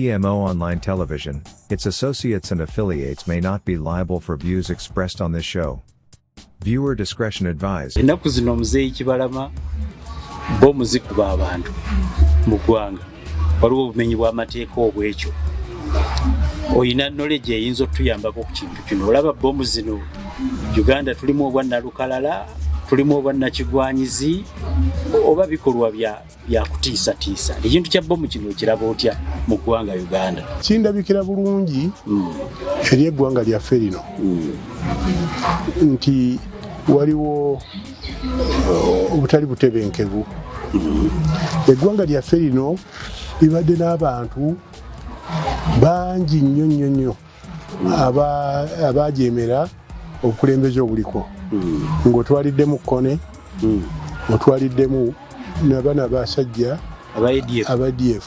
BMO Online Television, its associates and affiliates may not be liable for views expressed on this show. Viewer discretion advised. Ennaku zino muzeeyi Kibalama bo muzikuba abantu mu ggwanga. Waliwo obumenyi bw'amateeka obwekyo. Oyina knowledge eyinza okutuyambako ku kintu kino. Olaba bbomu zino Uganda tulimu obwannalukalala, tulimu obwannakigwanyizi, oba bikolwa bya kutiisatiisa. Ekintu kya bbomu kino kiraba otya mu ggwanga Uganda? Kindabikira bulungi eri eggwanga lyaffe lino nti waliwo obutali butebenkevu. Eggwanga lyaffe lino libadde n'abantu bangi nnyo abajeemera obukulembeze obuliko. Ng'otwaliddemu Kone, otwaliddemu n'abaana abasajja aba ADF.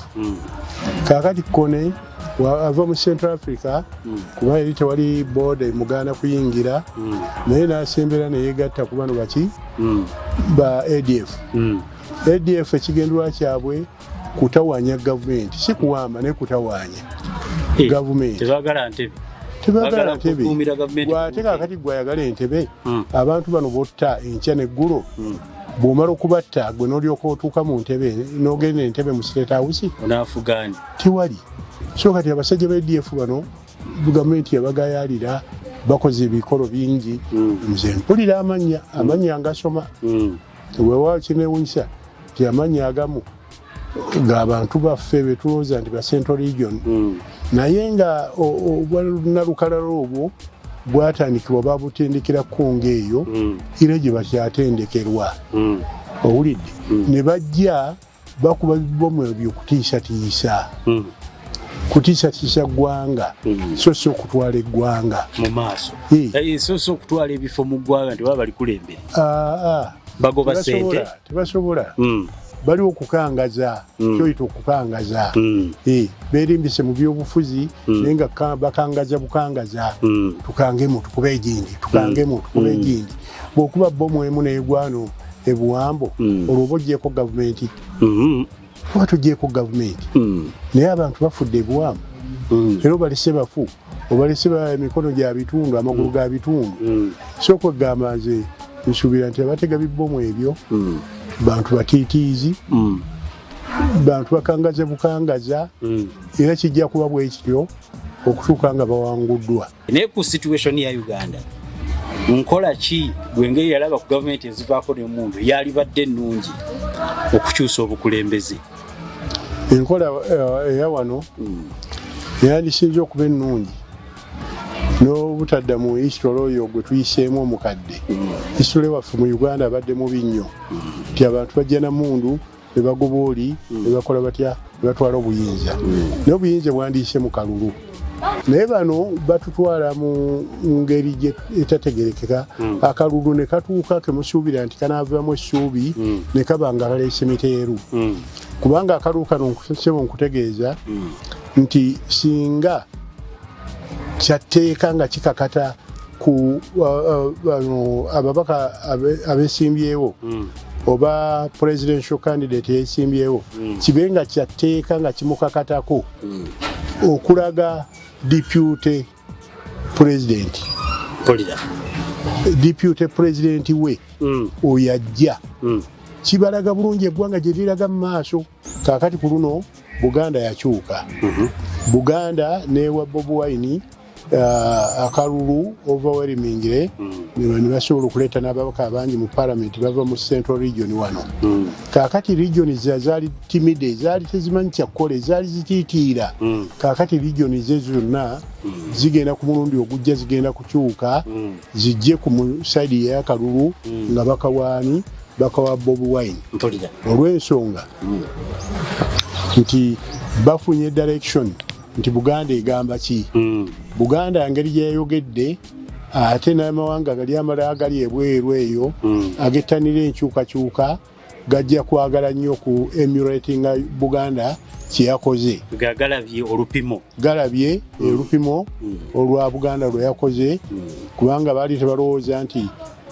Kaakati Kone ava mu Central Africa kuba yali tewali booda emugaana kuyingira, naye n'asembera ne yeegatta ku bano baki ba ADF. ADF ekigendwa kyabwe kutawaanya gavumenti, si kuwamba naye kutawaanya gavumenti. Tebagala ntebe. Tebagala ntebe. Gw'ate kaakati gw'ayagala entebe, abantu bano botta enkya n'eggulo. Bw'omala okubatta gwe n'olyoka otuuka mu ntebe n'ogenda entebe mu State House. Onaafugaani. Tewali. So kati abasajja ba ADF bano gavumenti yabagayaalira, bakoze ebikolo bingi. Nze mpulira amannya ngasoma. Weewaawo kineewunyisa nti amannya agamu ng'abantu baffe be tulowooza nti ba Central Region. Naye nga obwannalukalala obwo bwatandikibwa babutendekera Kongo eyo era gye bakyatendekerwa. Owulidde? Ne bajja bakuba bibbomu ebyo kutiisatiisa. Kutiisatiisa ggwanga so si okutwala eggwanga mu maaso. So okutwala ebifo mu ggwanga nti baba balikulembera. Bagoba ssente. Tebasobola. Bali okukangaza, kyoyita okukangaza. Beerimbise mu byobufuzi naye nga bakangaza bukangaza. Tukangemu tukube egindi, tukangemu tukube egindi. Bw'okuba bbomu emu n'egwano ebuwambo, olwo oba oggyeko gavumenti. Oba tuggyeko gavumenti. Naye abantu bafudde ebuwambo. Era obalese bafu, obalese emikono gya bitundu, amagulu ga bitundu. So okwegamba nze nsuubira nti abatega bibbomu ebyo bantu batiitiizi, bantu bakangaza bukangaza, era kijja kuba bwe kityo okutuuka nga bawanguddwa. Naye ku situation ya Uganda, nkola ki bw'engeri yalaba ku gavumenti ezivaako n'emundu yalibadde ennungi okukyusa obukulembeze? Enkola eya wano yandisinze okuba ennungi n'obutadda mu history oyo gwe tuyiseemu omukadde. History waffe mu Uganda abadde mubi nnyo nti abantu bajja na mundu ne bagoba oli ne bakola batya ne batwala obuyinza. N'obuyinza bwandiise mu kalulu. Naye bano batutwala mu ngeri gye etategerekeka. Akalulu ne katuuka ke musuubira nti kanaavamu essuubi ne kaba nga kaleese miteeru. Kubanga akalulu kano nkutegeeza nti singa kyatteeka nga kikakata ku ababaka abeesimbyewo oba presidential candidate yeesimbyewo, kibe nga kyatteeka nga kimukakatako okulaga deputy president. Deputy president we oyo ajja. Kibalaga bulungi eggwanga gye liraga mu maaso. Kaakati ku luno Buganda yakyuka. Buganda n'ewa Bobi Wine akalulu overwhelmingly ne basobola okuleeta n'ababaka abangi mu parliament bava mu Central Region wano. Kaakati region zaali timide, zaali tezimanyi kyakukola, zaali zitiitiira. Kaakati region ze zonna zigenda ku mulundi ogujja zigenda kukyuka zijje ku side y'akalulu nga bakawaani bakawa Bobi Wine. Olw'ensonga nti bafunye direction nti Buganda egamba ki. Buganda engeri gyeyayogedde ate n'amawanga gali amalala agali ebweru eyo agettanira enkyukakyuka gajja kwagala nnyo ku emulatinga Buganda kyeyakoze. Galabye olupimo olwa Buganda lwe yakoze kubanga baali tebalowooza nti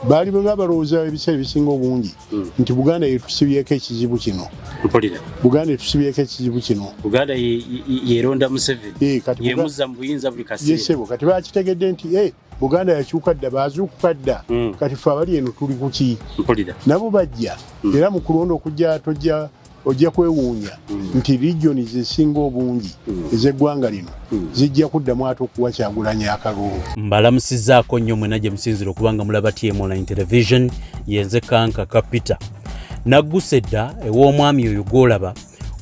baali balowooza ebiseera ebisinga obungi nti Buganda yetusibyeko ekizibu kino. Buganda yetusibyeko ekizibu kino. Buganda yeronda Museveni. Yemuzza mu buyinza buli kaseera. Yesebo kati bakitegedde nti Buganda yakyuka dda bazuukuka dda kati ffe abali eno tuli ku ki? Nabo bajja era mu kulonda okujja ojja kwewuunya nti regioni zesinga obungi ez'eggwanga lino zijja kuddamu ate okuwa Kyagulanyi akalulu. Mbalamusizaako nnyo mwena gye musinzira okubanga mulaba TM Online Television, yenze Kanka Kapita. Nagguse dda ew'omwami oyo gw'olaba,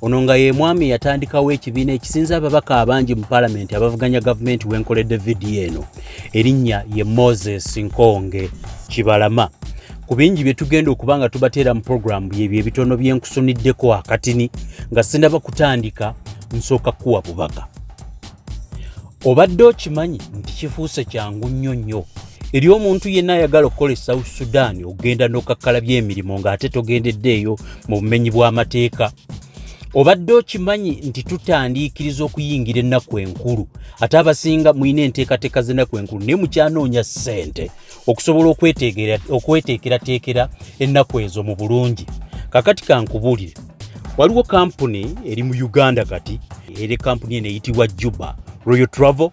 ono nga ye mwami yatandikawo ekibiina ekisinza ababaka abangi mu Paalamenti abavuganya gavumenti wenkoledde vidiyo eno. Erinnya ye Moses Nkonge Kibalama. Ku bingi bye tugenda okubanga tubateera mu programu byebyo ebitono byenkusuniddeko akatini nga sinaba kutandika nsooka kuwa bubaka. Obadde okimanyi nti kifuuse kyangu nnyo eri omuntu yenna ayagala okukola South Sudan ogenda n'okakkala by'emirimu ng'ate togendeddeeyo mu bumenyi bw'amateeka. Obadde okimanyi nti tutandiikiriza okuyingira ennaku enkulu ate abasinga muyina enteekateeka z'ennaku enkulu naye mukyanoonya ssente okusobola okweteekerateekera ennaku ezo mu bulungi. Kakati kankubuulire, waliwo kampuni eri mu Uganda kati era kampuni eno eyitibwa Juba Royal Travel.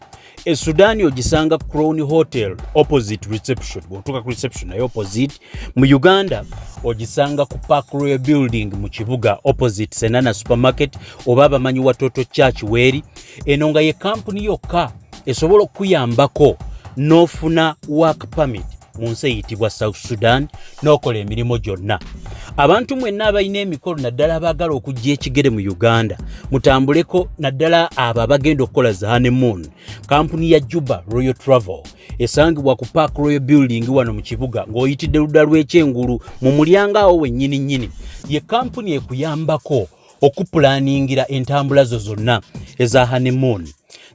Sudan ogisanga Crown Hotel opposite reception. Bw'otuuka ku reception naye opposite. Mu Uganda ogisanga ku Park Royal Building mu kibuga opposite Senana Supermarket oba abamanyi Watoto Church weeri. Eno nga ye kampuni yokka esobola okuyambako n'ofuna work permit mu nsi eyitibwa South Sudan n'okola emirimu gyonna. Abantu mwenna abalina emikolo naddala abaagala okujja ekigere mu Uganda mutambuleko naddala abo abagenda okukola za honeymoon. Kampuni ya Juba Royal Travel esangibwa ku Park Royal Building wano mu kibuga ng'oyitidde ludda lw'ekyengulu mu mulyango awo wennyini ye kampuni ekuyambako okupulaningira entambula zo zonna eza honeymoon.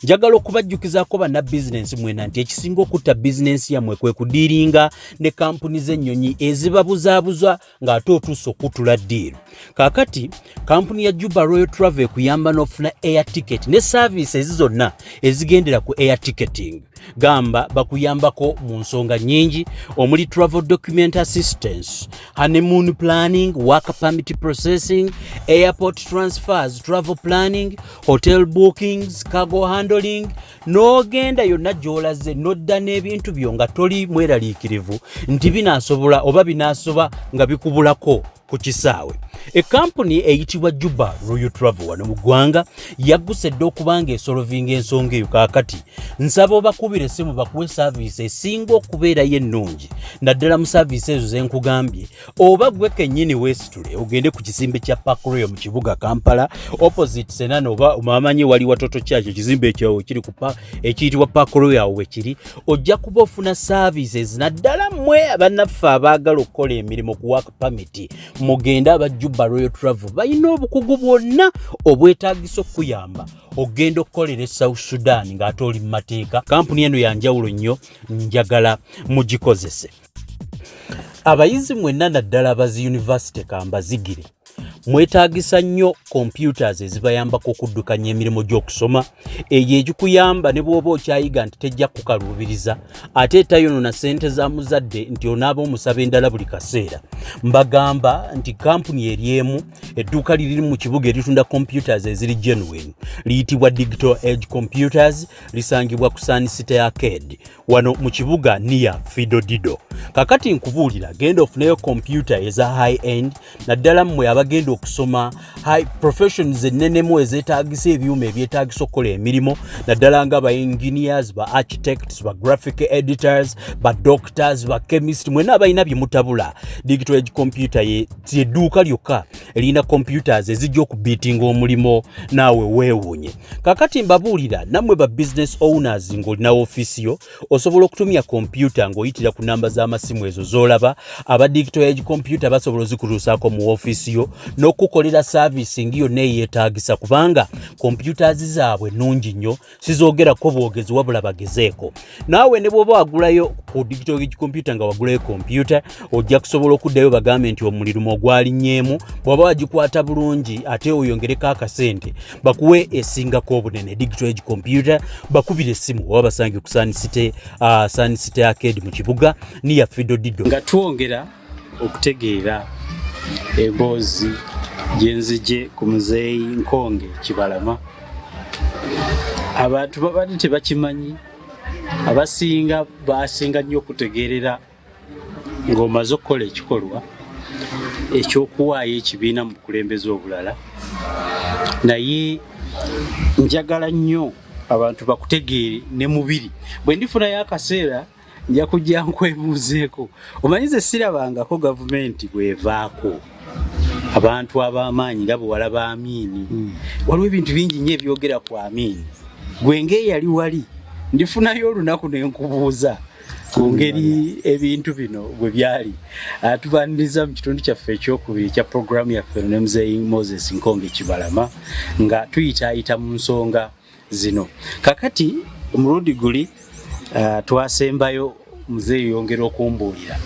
Njagala okubajjukizaako banna bizinensi mwena nti ekisinga okutta bizinensi yammwe kwe kudiiringa ne kampuni z'ennyonyi ezibabuzaabuza ng'ate otuuse okutula ddiiru. Kaakati kampuni ya Juba Royal Travel ekuyamba n'ofuna air ticket ne service zonna ezigendera ku air ticketing. Gamba bakuyambako mu nsonga nnyingi omuli travel document assistance, honeymoon planning, work permit processing, airport transfers, travel planning, hotel bookings, cargo handling. N'ogenda yonna gy'olaze n'odda n'ebintu byo nga toli mweraliikirivu nti binaasobola oba binaasoba nga bikubulako ku kisaawe. Kampuni eyitibwa Juba Royal Travel wano mu ggwanga yaggusedde okubanga esolovinga ensonga eyo. Kaakati nsaba obakubira essimu bakuwe service esinga okubeerayo ennungi naddala mu service ezo ze nkugambye, oba gwe kennyini weesitule ogende ku kisimbe kya Park Royal mu kibuga Kampala opposite Senana oba omamanyi wali Watoto Church ekizimbe ekyawo kiri ku ekiyitibwa Park Royal we kiri, ojja kuba ofuna services naddala mmwe abannaffe abaagala okukola emirimu ku work permit. Mugenda aba Juba Royal Travel balina obukugu bwonna obwetaagisa okuyamba ogenda okukolera South Sudan ng'ate oli mu mateeka. Kampuni eno yanjawulo nnyo, njagala mugikozese. Abayizi mwenna naddala abazi university kambazigire mwetaagisa nnyo computers ezibayambako okuddukanya emirimu gy'okusoma. Eyo egikuyamba ne bw'oba okyayiga nti tejja kukaluubiriza ate etayonona ssente za muzadde nti onaaba omusaba endala buli kaseera. Mbagamba nti kampuni eri emu edduuka liri mu kibuga eritunda computers eziri genuine liyitibwa Digital Edge Computers, lisangibwa ku Sun City Arcade wano mu kibuga near Fido Dido. Kakati nkubuulira genda ofuneyo computer eza high end naddala mmwe abagenda okusoma high professions ennenemu ezeetaagisa ebyuma ebyetaagisa okukola emirimu naddala nga ba engineers, ba architects, ba graphic editors, ba doctors, ba chemists. Mwena abalina bye mutabula Digital Edge Computer yedduuka lyokka erina computers ezijja okubiitinga omulimo naawe weewuunye. Kakati mbabuulira nammwe ba business owners ng'olina ofiisi yo osobola okutumya computer ng'oyitira ku namba z'amasimu ezo z'olaba. Aba Digital Edge Computer basobola ozikutuusaako mu ofiisi yo n'okukolera servicing yonna eyeetaagisa kubanga computers zaabwe nnungi nnyo sizoogerako bwogezi wabula bagezeeko naawe ne bw'oba wagulayo ku digital computer nga wagulayo computer ojja kusobola okuddayo bagambe nti omuliro ogwalinyeemu bw'oba wagikwata bulungi ate oyongereko akasente bakuwe esingako obunene digital age computer bakubire essimu oba basange ku Sun City Arcade mu kibuga niya Fido Dido nga twongera okutegeera emboozi gyenzije ku muzeeyi Nkonge Kibalama abantu babadde tebakimanyi abasinga basinga nnyo okutegeerera ng'omaze okukola ekikolwa ekyokuwaayo ekibiina mu bukulembeze obulala naye njagala nnyo abantu bakutegeere ne mubiri bwe ndifunayo akaseera nja kujja nkwebuuzeeko omanyize sirabangako gavumenti bwevaako abantu ab'amaanyi nga bwe walaba Amiini waliwo ebintu bingi nnyo ebyogera ku Amiini gwe ng'eyali wali ndifunayo olunaku ne nkubuuza ku ngeri ebintu bino bwe byali tubaniriza mu kitundu kyaffe ekyokubiri kya programu yaffe ne Muzeeyi Moses Nkonge Kibalama nga tuyitaayita mu nsonga zino kakati omulundi guli twasembayo muzeeyi yongera okumbuulira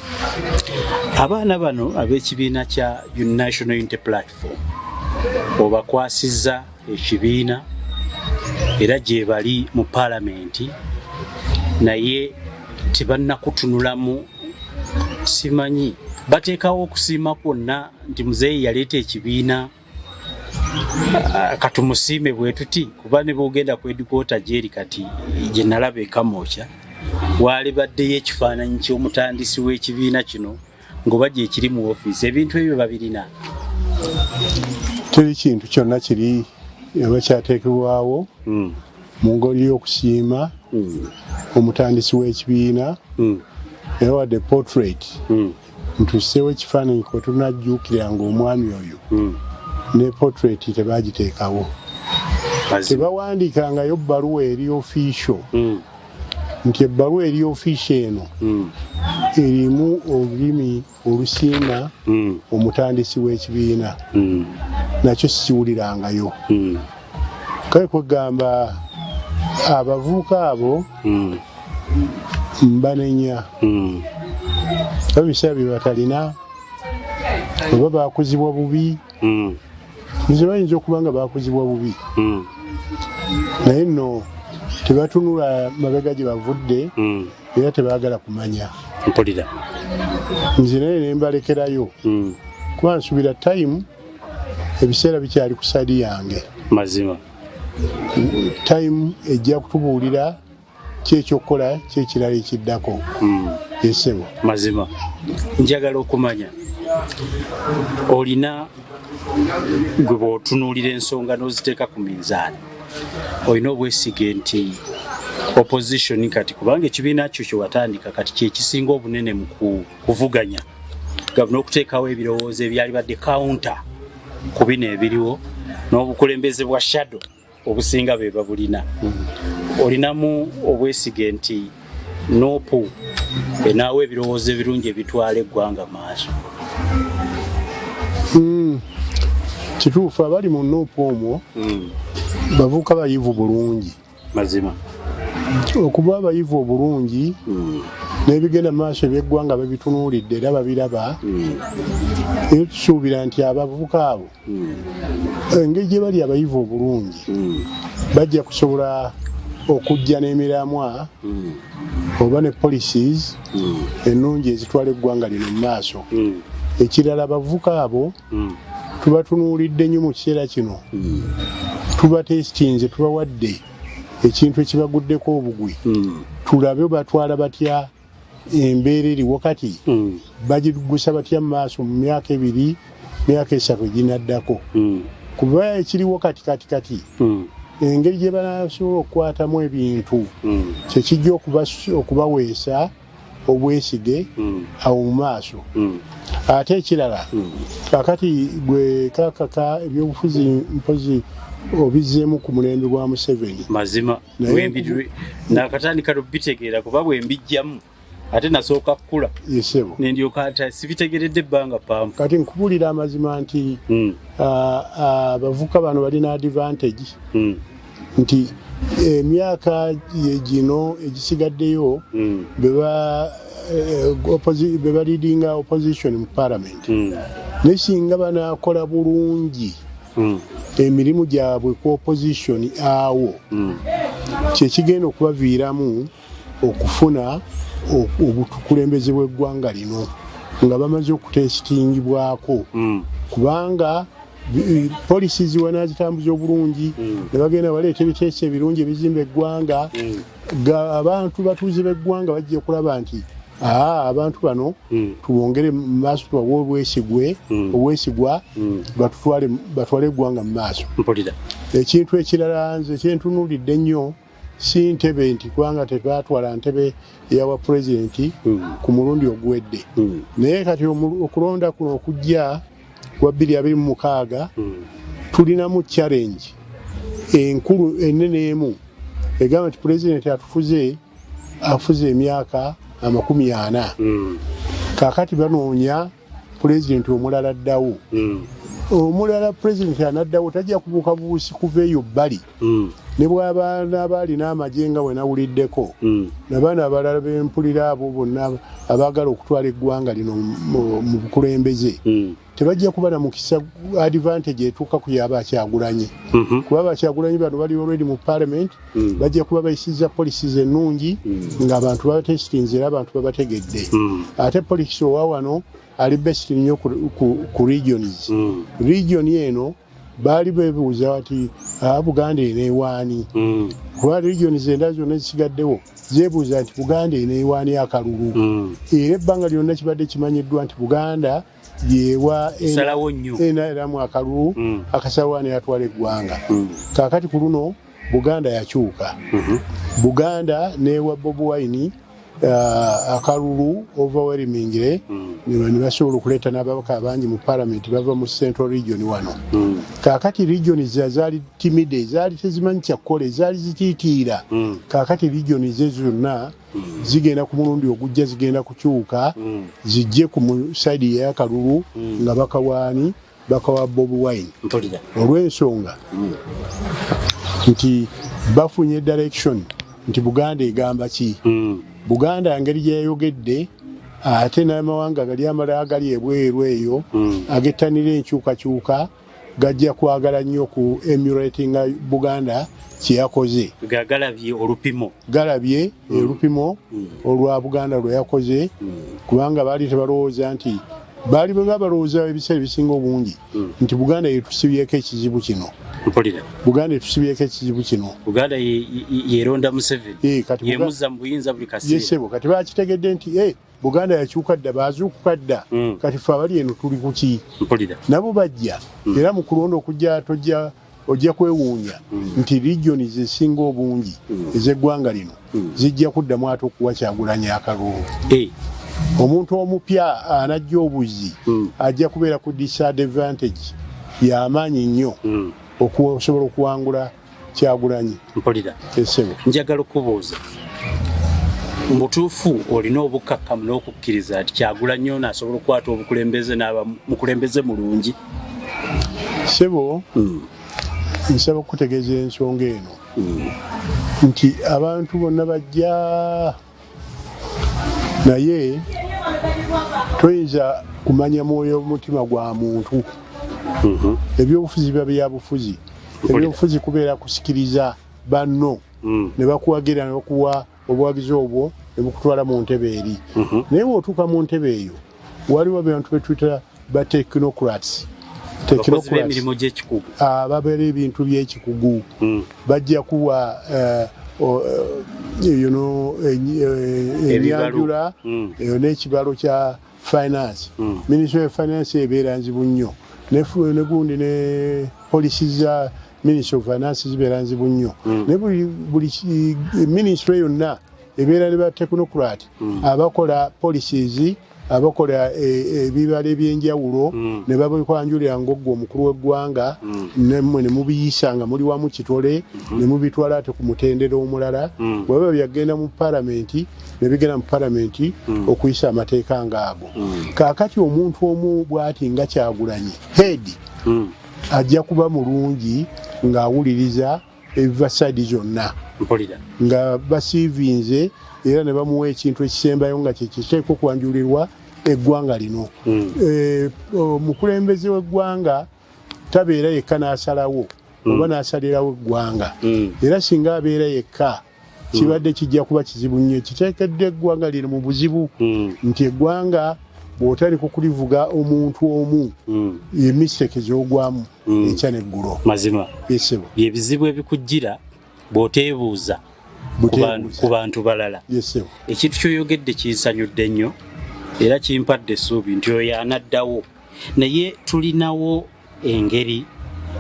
abaana bano ab'ekibiina kya National Unity Platform obakwasizza ekibiina era gye bali mu paalamenti naye tebannakutunulamu simanyi bateekawo okusiima kwonna nti muzeeyi yaleeta ekibiina katumusiime bwe tuti kuba ne boogenda ku headquarter gyeri kati gye nalaba Kamwokya waali baddeyo ekifaananyi ky'omutandisi w'ekibiina kino ng'oba gye kiri mu ofiisi ebintu ebyo babirina teri kintu kyonna kiri oba kyateekebwawo mu ngeri y'okusiima omutandisi w'ekibiina era wadde portrait ntusseewo ekifaananyi kwe tunajjuukiranga omwami oyo ne portrait tebagiteekawo tebawandiikangayo bbaluwa eri official nti ebbaluwa eri official eno erimu olulimi olusiima omutandisi w'ekibiina nakyo sikiwulirangayo kale kwegamba abavubuka abo mbanenya ebiseera bye batalina oba bakuzibwa bubi nze bayinza okuba nga bakuzibwa bubi naye nno tebatunula mabega gye bavudde era tebaagala kumanya mpulira nze naye ne mbalekerayo kuba nsuubira time ebiseera bikyali ku sadi yange mazima time ejja kutubuulira kyekyokukola kyekirala ekiddako esebo mazima njagala okumanya olina gwe bw'otunuulira ensonga n'oziteeka ku minzaani olina obwesige nti opposition kati kubanga ekibiina kyo kye watandika kati kyekisinga obunene mu kuvuganya gavuna okuteekawo ebirowoozo ebyali badde counter ku bino ebiriwo n'obukulembeze bwa shadow obusinga be babulina olinamu obwesige nti nopu enaawo ebirowoozo ebirungi ebitwala eggwanga maaso kituufu abali mu nopu omwo bavuuka bayivu bulungi mazima okuba abayivu obulungi n'ebigenda maaso ebyeggwanga babitunuulidde era babiraba era tusuubira nti abavubuka abo engeri gye bali abayivu obulungi bajja kusobola okujja n'emiramwa oba ne policies ennungi ezitwala eggwanga lino mu maaso ekirala abavubuka abo tubatunuulidde nnyo mu kiseera kino tubatesitinze tubawadde ekintu ekibaguddeko obugwi tulabe batwala batya embeera eri wakati bagigusa batya mu maaso mu myaka 2 myaka 3 eginaddako kuba ekiriwo kati engeri gye banasobola okukwatamu ebintu kyekijja okubaweesa obwesige awo mu maaso ate ekirala kakati gwe kakaka ebyobufuzi mpozi obizzeemu ku mulembe gwa Museveni mazima nakatandika lubitegeera kuba bwe mbijjamu ate nasooka kukula yesebo nendyoka ate sibitegeredde ebbanga paamu kati nkubulira amazima nti abavuka bano balina advantage nti emyaka gino egisigaddeyo beba leadinga opposition mu parliament ne singa banakola bulungi emirimu gyabwe ku opposition awo kyekigenda okubaviiramu okufuna obukulembeze bw'eggwanga lino nga bamaze okutesitingibwako kubanga polisi ziwana zitambuza obulungi ne bagenda baleeta ebiteeso ebirungi ebizimba eggwanga abantu batuuze b'eggwanga bajja kulaba nti abantu bano tubongere mu maaso tubawe obwesigwa batwale eggwanga mu maaso. Ekintu ekirala nze kyentunuulidde ennyo si ntebe nti kubanga tetwatwala ntebe eyawa pulezidenti ku mulundi oguwedde naye kati okulonda kuno okujja kwa 2026 tulinamu challenge enkulu enene emu egamba nti pulezidenti afuze emyaka 40 kakati banoonya pulezidenti omulala addawo omulala pulezidenti anaddawo tajja kubuuka buusi kuva eyo bbali ne bw'abaana balina amagye nga bwe nawuliddeko nabaana abalala bempulira abo bonna abaagala okutwala eggwanga lino mu bukulembeze tebajja kuba na mukisa advantage etuuka ku y'Abakyagulanyi kuba Abakyagulanyi bano bali already mu parliament bajja kuba bayisizza policies ennungi ng'abantu babatesitinze era abantu babategedde ate poliisi owa wano ali best nnyo ku regions region eno baali beebuuza bati Buganda eneewaani kuba regions endala zonna zisigaddewo zeebuuza nti Buganda eneewaani akalulu era ebbanga lyonna kibadde kimanyiddwa nti Buganda yewa eramu akalulu akasawaani yatwala eggwanga kaakati ku luno Buganda yakyuka Buganda neewa Bobi Wine akalulu overwhelmingly ne basobola okuleeta n'ababaka abangi mu parliament bava mu central region wano kaakati region zaali timide zaali tezimanyi kyakukola zaali zitiitiira kaakati region zonna zigenda ku mulundi ogujja zigenda kukyuka zijje ku side y'akalulu nga bakawaani bakawa Bobi Wine olw'ensonga nti bafunye direction nti Buganda egamba ki Buganda engeri gyeyayogedde ate n'amawanga gali amalala agali ebweru eyo agettanira enkyukakyuka gajja kwagala nnyo ku emulatinga Buganda kyeyakoze galabye olupimo olwa Buganda lwe yakoze kubanga baali tebalowooza nti baali nga balowooza ebiseera ebisinga obungi nti Buganda yetusibyeko ekizibu kino Buganda yeronda Museveni yemuzza mu buyinza buli kaseera yesebo kati bakitegedde nti Buganda yakyuka dda baazuukuka dda kati ffe abali eno tuli kuki nabo bajja era mu kulonda okujja ojja kwewuunya nti regioni zesinga obungi ez'eggwanga lino zijja kuddamu ate okuwa Kyagulanyi akalulu omuntu omupya anajja obuzi ajja kubeera ku disadvantage y'amaanyi nnyo okusobola okuwangula Kyagulanyi. Njagala okubuuza mutuufu olina obukkakkamu n'okukkiriza nti Kyagulanyi ono asobola okukwata obukulembeze n'aba mukulembeze mulungi? Sebo nsaba okutegeeza ensonga eno nti abantu bonna bajja naye toyinza kumanya mwoyo omutima gwa muntu ebyobufuzi biba byabufuzi ebyobufuzi kubeera kusikiriza banno ne bakuwagira ne bakuwa obuwagizi obwo ne bukutwala mu ntebe eri naye bw'otuuka mu ntebe eyo waliwo abantu betuyita ba technocrats babeera ebintu by'ekikugu bajja kuwa enyanjula n'ekibalo kya finance ministry of finance ebeera nzibu nnyo ne gundi ne policy za ministry of finance zibeera nzibu nnyo ne buli ministry yonna ebeera ne ba technocrat abakola policies abakola ebibala ebyenjawulo ne babikwanjulira ng'ogwo omukulu w'eggwanga ne mubiyisa nga muli wamu kitole ne mubitwala ate ku mutendera omulala bweba byagenda mu palamenti ne bigenda mu palamenti okuyisa amateeka ng'ago. Kaakati omuntu omu bw'ati nga Kyagulanyi head ajja kuba mulungi ng'awuliriza ebiva saidi zonna nga basiivinze era ne bamuwa ekintu ekisembayo nga kiteekwa okwanjulirwa eggwanga lino. Omukulembeze w'eggwanga tabeera yekka n'asalawo oba n'asalirawo eggwanga era singa abeera yekka kibadde kijja kuba kizibu nnyo. Kiteekedde eggwanga lino mu buzibu nti eggwanga bw'otaliko kulivuga omuntu omu emisiteke z'ogwamu ekya n'eggulo. Mazima byebizibu ebikujjira bw'oteebuuza ku bantu balala. Ekintu ky'oyogedde kinsanyudde nnyo era kimpadde essuubi nti oyo anaddawo, naye tulinawo engeri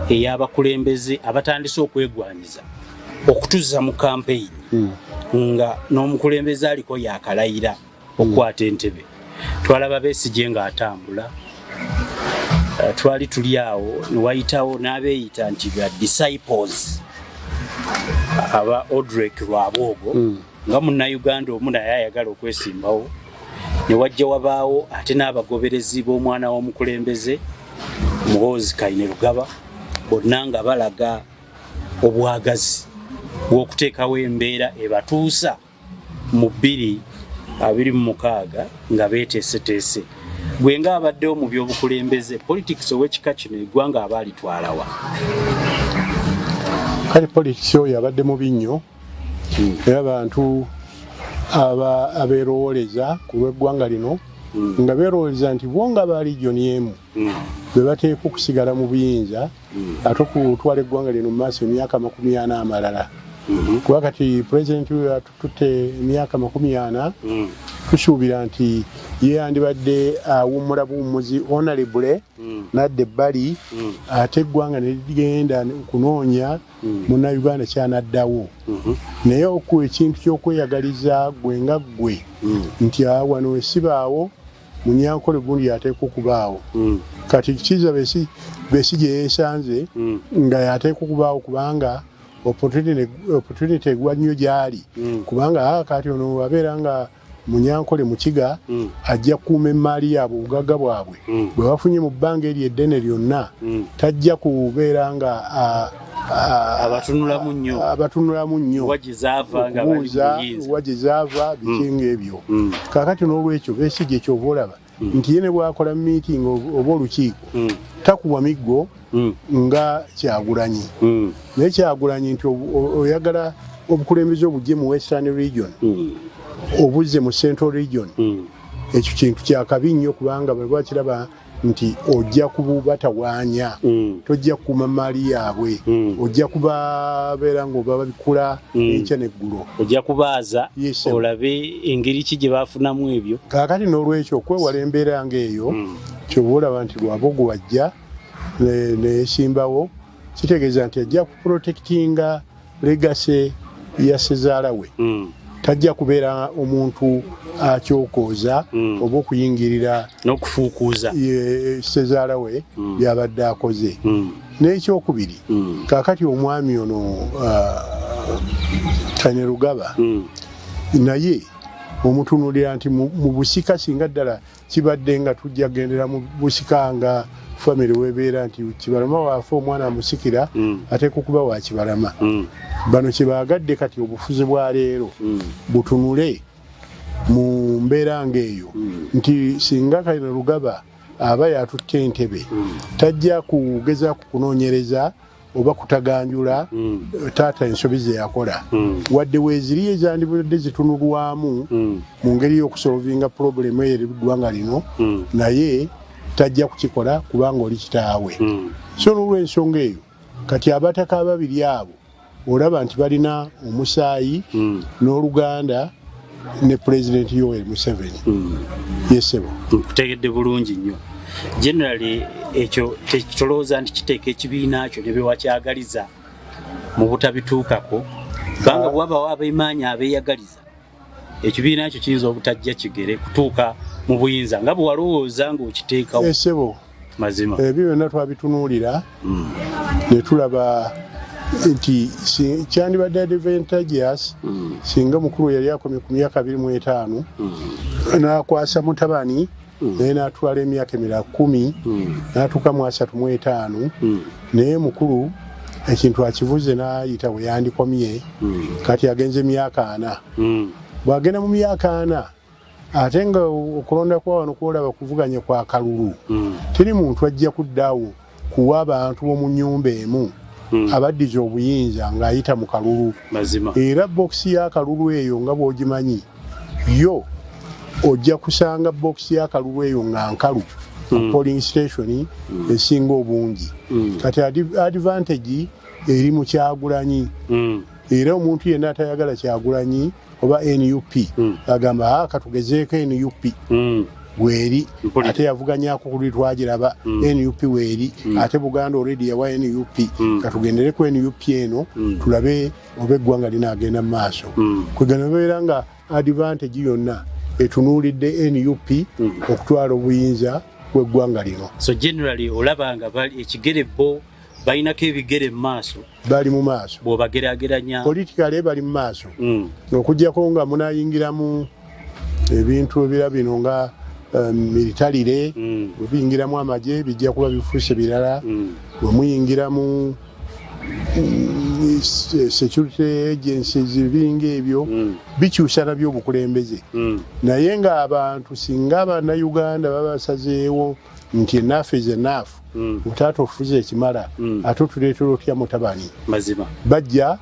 ey'abakulembeze abatandise okwegwanyiza okutuzza mu kampeyini nga n'omukulembeze aliko yakalayira okukwata entebe. Twalaba Besigye ng'atambula, twali tuli awo ne wayitawo n'abeeyita nti ba disciples aba Odrek Lwabwogo nga munnayuganda omu naye ayagala okwesimbawo, ne wajja wabaawo ate n'abagoberezi b'omwana w'omukulembeze Muhoozi Kainerugaba, bonna nga balaga obwagazi bw'okuteekawo embeera ebatuusa mu 2026 nga beeteeseteese. Gwe ng'abaddewo mu by'obukulembeze politics ow'ekika kino eggwanga aba alitwalawa? Kale politics oyo abadde mubi nnyo era abantu abeerowooleza ku lw'eggwanga lino nga beerowooleza nti bo nga ba regioni emu be bateekwa okusigala mu buyinza ate okutwala eggwanga lino mu maaso emyaka 40 amalala. Kuba kati pulezidenti we atututte emyaka 40 tusuubira nti ye yandibadde awummula buwummuzi honorable nadda ebbali ate eggwanga ne ligenda okunoonya munnayuganda kyanaddawo. Naye oku ekintu ky'okweyagaliza gwe nga ggwe nti wano wesibaawo Munyankole gundi yateekwa okubaawo. Kati kiza Besigye yeesanze nga yateekwa okubaawo kubanga opportunity egwa nnyo gy'ali kubanga kati ono abeera nga Munyankole Mukiga ajja kukuuma emmaali yaabwe obugagga bwabwe bwe bafunye mu bbanga eri eddene lyonna tajja kubeera nga abatunulamu nnyo wagye zaava bikinga ebyo. Kaakati n'olwekyo Besigye ky'oba olaba nti ye ne bw'akola meeting oba olukiiko takubwa miggo nga Kyagulanyi. Naye Kyagulanyi nti oyagala obukulembeze obujje mu Western Region obuzze mu Central Region, ekyo kintu kyakabi nnyo kubanga bwe bakiraba nti ojja kubatawaanya, tojja kukuuma maali yaabwe, ojja kubabeera ng'oba babikula enkya n'eggulo, ojja kubaaza olabe engeri ki gye baafunamu ebyo. Kaakati n'olwekyo okwewala embeera ng'eyo ky'oba olaba nti Lwabwogo wajja neyesimbawo, kitegeeza nti ajja kuprotectinga legacy ya ssezaala we. Tajja kubeera omuntu akyokooza oba okuyingirira n'okufuukuuza ssezaala we byabadde akoze. N'ekyokubiri, kaakati omwami ono Kainerugaba naye omutunuulira nti mu busika singa ddala kibadde nga tujja gendera mu busika nga famire webeera nti Kibalama waafe omwana amusikira ateekwa okuba wa Kibalama. Bano kyebaagadde kati obufuzi bwa leero butunule mu mbeera ng'eyo nti singa Kainerugaba aba yatutte entebe tajja kugezaako kunoonyereza oba kutaganjula taata ensobi ze yakola wadde weeziri ezandibadde zitunulwamu mu ngeri y'okusolvinga pulobulemu eyo eri ggwanga lino, naye tajja kukikola kubanga oli kitaawe. So n'olw'ensonga eyo kati abataka ababiri abo olaba nti balina omusaayi n'oluganda ne Pulezidenti Yoweri Museveni. Yesebo kutegedde bulungi nnyo. Generally ekyo tekitolooza nti kiteeka ekibiina kyo ne bewakyagaliza mu butabituukako kubanga bw'abawo ab'emaanyi abeeyagaliza ekibiina ekyo kiyinza obutajja kigere kutuuka mu buyinza nga bwe walowooza ng'okiteekawo. Yesebo mazima ebyo byonna twabitunuulira ne tulaba nti kyandibadde advantageous singa mukulu yali akomye ku myaka 25 n'akwasa mutabani naye n'atwala emyaka 10 n'atuuka mu 35 naye mukulu ekintu akivuze n'ayita bwe yandikomye kati agenze emyaka 4 bw'agenda mu myaka 4 ate nga okulonda kwa wano kwolaba kuvuganya kwa kalulu teri muntu ajja kuddaawo kuwa abantu b'omu nnyumba emu abaddiza obuyinza ng'ayita mu kalulu era bokisi ya kalulu eyo nga bw'ogimanyi yo ojja kusanga bokisi ya kalulu eyo nga nkalu polling station esinga obungi kati advantage eri mu Kyagulanyi era omuntu yenna atayagala Kyagulanyi oba NUP agamba katugezeeko NUP weri ate yavuganyako kuli twagiraba NUP weri ate Buganda already yawa NUP katugendere ku NUP eno tulabe oba eggwanga linaagenda mu maaso kwegana beera nga advantage yonna etunuulidde NUP okutwala obuyinza bw'eggwanga lino. So generally olabanga bali ekigere bo bainako ebigere mu maaso bali mu maaso bw'obageraageranya politically bali mu maaso okuggyako nga munayingiramu ebintu ebira bino nga militarire biyingiramu amagye bijja kuba bifuuse birala bwemuyingiramu security agencies binga ebyo bikyusa nabyo obukulembeze naye nga abantu singa Abannayuganda babasazeewo nti enough is enough utaata ofuze ekimala ate otuleetera otya mutabani mazima bajja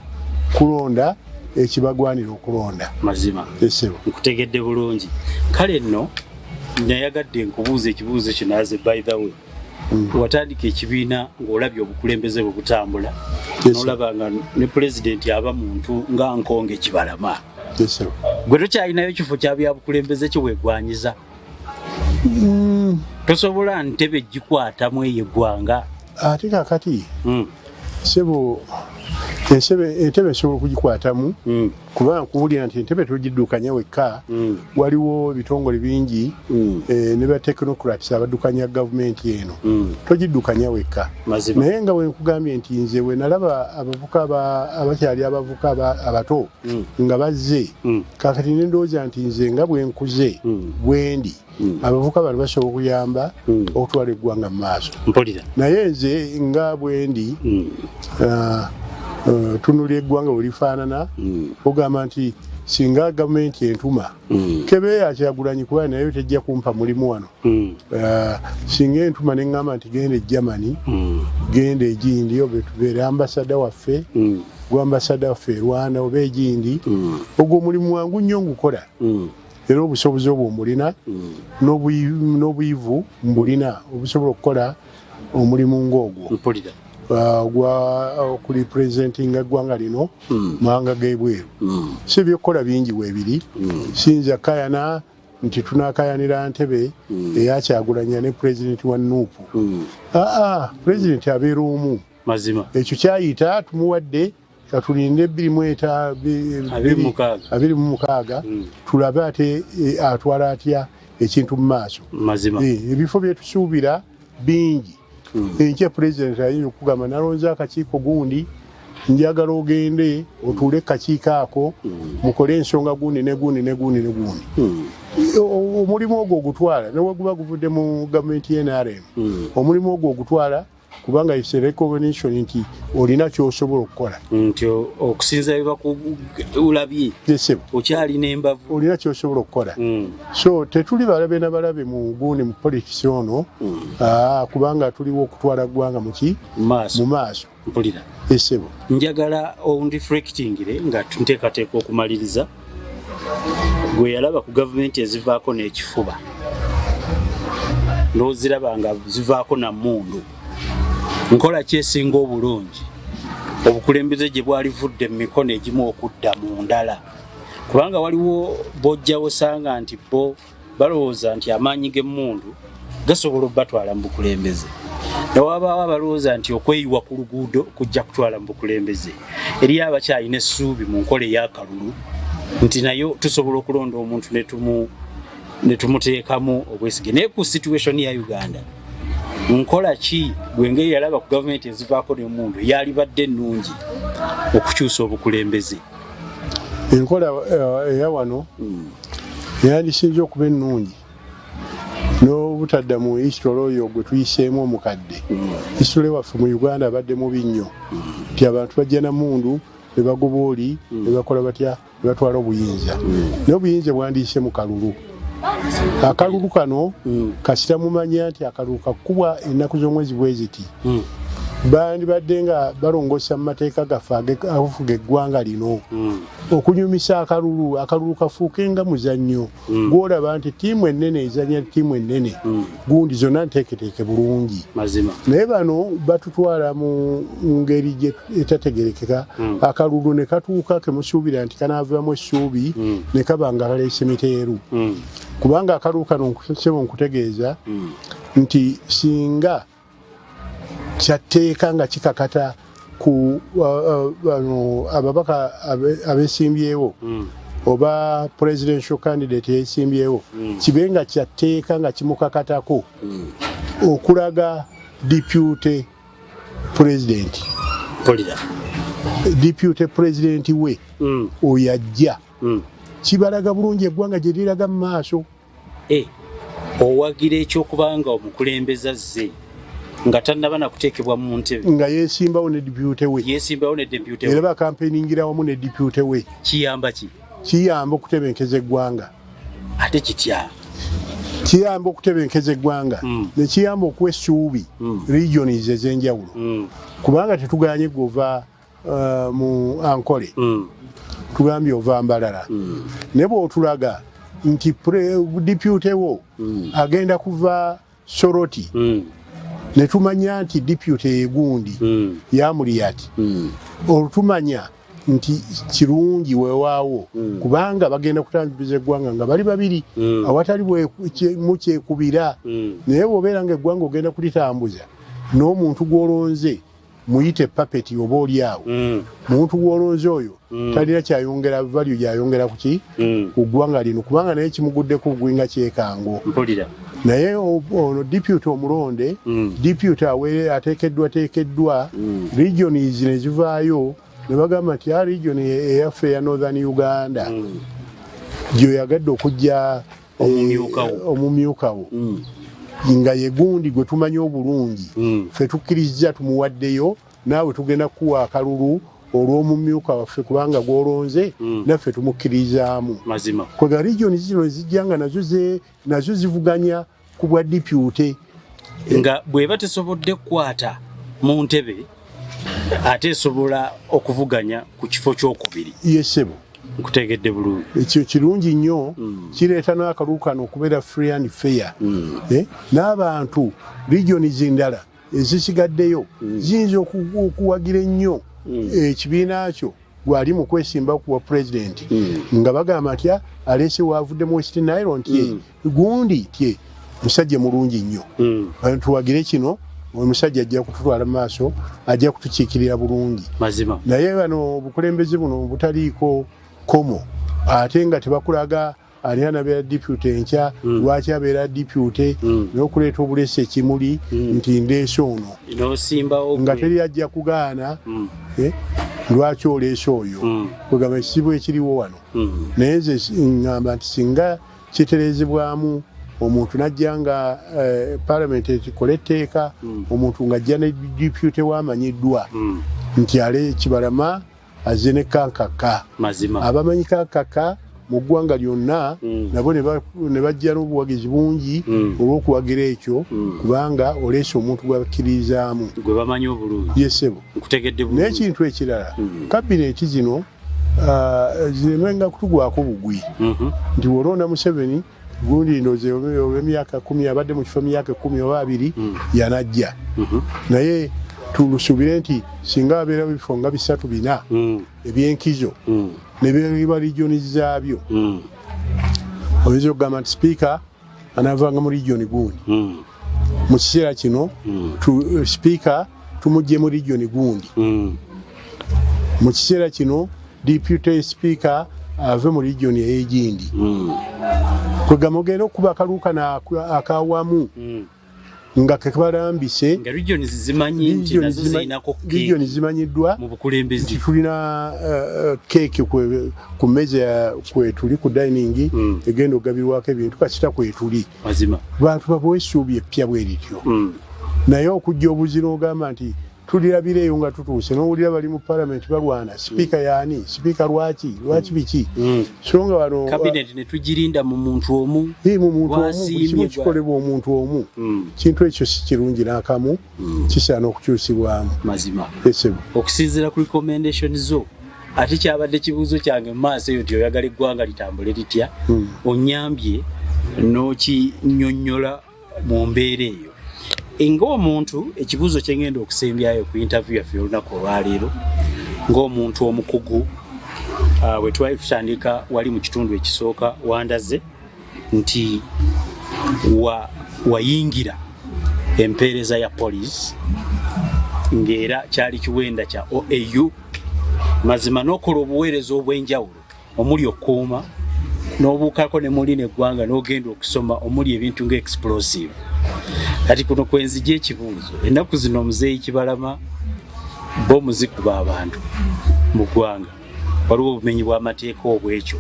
kulonda ekibagwanira okulonda mazima esebo nkutegedde bulungi kale nno nayagadde nkubuuza ekibuuzo kino aze by the way watandika ekibiina ng'olabye obukulembeze bwe butambula n'olaba nga ne pulezidenti aba muntu nga Nkonge Kibalama gwe tokyalinayo kifo kya byabukulembeze kiweegwanyiza tosobola ntebe gikwatamu eyo eggwanga ate kakati sebo entebe esobola okugikwatamu kubanga nkuwulira nti entebe togiddukanya wekka waliwo ebitongole bingi ne ba technocrats abaddukanya gavumenti eno togiddukanya wekka naye nga wenkugambye nti nze we nalaba abavuka abakyali abavuka abato nga bazze kakati nendowooza nti nze nga bwenkuze bwendi abavuka bano basobola okuyamba okutwala eggwanga mu maaso naye nze nga bwendi tunuli eggwanga bwe lifaanana ogamba nti singa gavumenti entuma kebeeya Kyagulanyi kuba naye tejja kumpa mulimu wano singa entuma neŋŋamba nti genda e Germany genda egindi oba tubeere ambasada waffe gwambasada waffe e Rwanda oba egindi ogwo omulimu wangu nnyo ngukola era obusobozi obwo mbulina n'obuyivu mbulina obusobola okukola omulimu ng'ogwo kuli presentinga eggwanga lino mawanga g'ebweru si byokukola bingi weebiri siyinza kayana nti tunakayanira ntebe eya Kyagulanyi ne pulezidenti wa Nuupu pulezidenti abeera omu ekyo kyayita tumuwadde katulinde 26 tulabe ate atwala atya ekintu mu maaso ebifo byetusuubira bingi enkya pulezidenti ayinza okugamba nalonza akakiiko gundi njagala ogende otuule kakiiko ako mukole ensonga gundi ne gundi ne gundi ne gundi omulimu ogwo ogutwala ne waguba guvudde mu gavumenti y'NRM omulimu ogwo ogutwala kubanga it's a recognition nti olina kyosobola okukola nti okusinza ulabye okyalina embavu olina kyosobola okukola so tetuli balabe na balabe mu gundi mu politics ono kubanga tuliwo okutwala ggwanga mu maaso mpulira esebo njagala ondiflectingire nga nteekateeka okumaliriza gwe yalaba ku gavumenti ezivaako n'ekifuba n'oziraba nga zivaako na mmundu nkola kyesinga obulungi obukulembeze gye bwalivudde mu mikono egimu okudda mu ndala kubanga waliwo bojja osanga nti bo balowooza nti amaanyi g'emmundu gasobola okubatwala mu bukulembeze newabaawo abalowooza nti okweyiwa ku luguudo kujja kutwala mu bukulembeze eri abakyalina essuubi mu nkola ey'akalulu nti nayo tusobola okulonda omuntu ne tumuteekamu obwesige naye ku situation ya Uganda nkola ki gwengeri yalaba ku gavumenti ezivaako n'emundu yalibadde ennungi okukyusa obukulembeze? Enkola eya wano yandisinze okuba ennungi n'obutadda mu history oyo gwe tuyiseemu omukadde. History waffe mu Uganda abadde mubi nnyo nti abantu bajja na mundu ne bagoba oli ne bakola batya ne batwala obuyinza. N'obuyinza bwandiyise mu kalulu. Akalulu kano kasita mumanya nti akalulu kakubwa ennaku z'omwezi bweziti. Bandibadde nga balongosa mu mateeka gaffe afuga eggwanga lino okunyumisa akalulu kafuuke nga muzannyo gw'olaba nti ttiimu ennene ezannya ttiimu ennene gundi zonna nteeketeeke bulungi. Naye bano batutwala mu ngeri etategerekeka. Akalulu ne katuuka kemusuubira nti kanaavaamu essuubi ne kaba nga kaleese miteeru. Kubanga akalulu kano nkutegeeza nti singa kyateeka nga kikakata ku ababaka abesimbyewo oba presidential candidate yesimbyewo kibe nga kyateeka nga kimukakatako okulaga deputy president we oyo ajja kibalaga bulungi eggwanga gye liraga mu maaso. Owagira ekyokubanga omukulembeze azze nga tannaba nakuteekebwa mu ntebe nga yesimbawo ne deputy we era bakampeiningira wamu ne deputy we. Kiyamba ki? Kiyamba okutebenkeza eggwanga. Ate kitya? Kiyamba okutebenkeza eggwanga ne kiyamba okuwa essuubi regions ez'enjawulo. Kubanga tetuganye gova mu Ankole tugambye ova Mbalala ne bw'otulaga nti deputy wo agenda kuva Soroti ne tumanya nti deputy egundi Yamuliyati olutumanya nti kirungi weewaawo kubanga bagenda kutambuza eggwanga nga bali babiri awatali mukyekubira. Naye bw'obeera nga eggwanga ogenda kulitambuza n'omuntu gw'olonze muyite papeti oba oli awo muntu gw'olonze oyo talina kyayongera value gyayongera kuki ku ggwanga lino kubanga naye kimuguddeku gwinga kyekango. Naye ono deputy omulonde deputy ateekeddwa regions ne zivaayo ne bagamba nti region eyaffe ya Northern Uganda gy'oyagadde okujja omumyukawo nga yegundi gwe tumanyi obulungi ffe tukkiriza tumuwaddeyo naawe tugenda kuwa akalulu olw'omumyuka waffe kubanga gw'olonze naffe tumukkirizaamu. Kwega regions zino ezijja nga nazo zivuganya ku bwa deputy nga bw'eba tesobodde kukwata mu ntebe ate esobola okuvuganya ku kifo kyokubiri. Yesebo nkutegedde bulungi. Ekyo kirungi nnyo kireeta n'akalulu kano okubeera free and fair. N'abantu regions endala ezisigaddeyo ziyinza okuwagira ennyo ekibiina kyo gwali mu kwesimba kuwa president nga bagamba nti aleese waavuddemu West Nile nti gundi tye musajja mulungi nnyo tuwagire kino omusajja ajja kututwala mu maaso ajja kutukiikirira bulungi. Naye bano obukulembeze buno butaliiko komo ate nga tebakulaga ani anabeera deputy enkya lwaki abeera deputy n'okuleeta obulesi ekimuli nti ndeese ono nga teri ajja kugaana lwaki oleese oyo kwegamba ekisibo ekiriwo wano. Naye nze ngamba nti singa kitereezebwamu omuntu najja nga parliament ekikola etteeka omuntu ng'ajja ne deputy waamanyiddwa nti ale Kibalama azze ne kankaka abamanyi kankaka mu ggwanga lyonna nabo ne bajja n'obuwagizi bungi olw'okuwagira ekyo kubanga oleese omuntu gw'abakkirizaamu gwe bamanyi obulungi. Yesebo n'ekintu ekirala kabineeti zino ziremenga kutugwako bugwi nti wolonda Museveni gundi ndoze emyaka 10 abadde mu kifo myaka 10 oba 2 yanajja naye tulusubire nti singa abeera bifo nga 3-4 ebyenkizo ne biba regions zaabyo oyinza okugamba nti speaker anaavanga mu region gundi mu kiseera kino speaker tumugye mu region gundi mu kiseera kino deputy speaker ave mu region ey'egindi kwegamba ogenda okuba akaluuka akawamu nga kebalambise nga region zimanyi nti nazo zirinako region zimanyiddwa mu bukulembeze. Tulina keeki ku mmeeza kwetuli ku dining egenda okugabirwako ebintu kasita kwetuli mazima bantu babeesuubi eppya bwe lityo naye okujja obuzira ogamba nti tulirabireeyo nga tutuuse n'owulira bali mu parliament balwana sipiika yaani sipiika lwaki biki so nga wano cabinet ne tugirinda mu muntu omu kimu kikolebwa omuntu omu kintu ekyo si kirungi n'akamu kisaana okukyusibwamu mazima okusinziira ku recommendation zo ate kyabadde kibuuzo kyange mu maaso eyo nti oyagala eggwanga litambule litya onyambye n'okinnyonnyola mu mbeera eyo ng'omuntu ekibuuzo kye ngenda okusembyayo ku interview yaffe olunaku olwaleero ng'omuntu omukugu bwe twali tutandika wali mu kitundu ekisooka wandaze nti wayingira empeereza ya poliisi ng'era kyali kiwenda kya OAU mazima n'okola obuweereza obw'enjawulo omuli okuuma n'obuukako ne muli n'eggwanga n'ogenda okusoma omuli ebintu ng'explosive. Kati kuno kwenzija ekibuuzo ennaku zino Muzeeyi Kibalama bomu zikuba abantu mu ggwanga waliwo obumenyi bw'amateeka obwekyo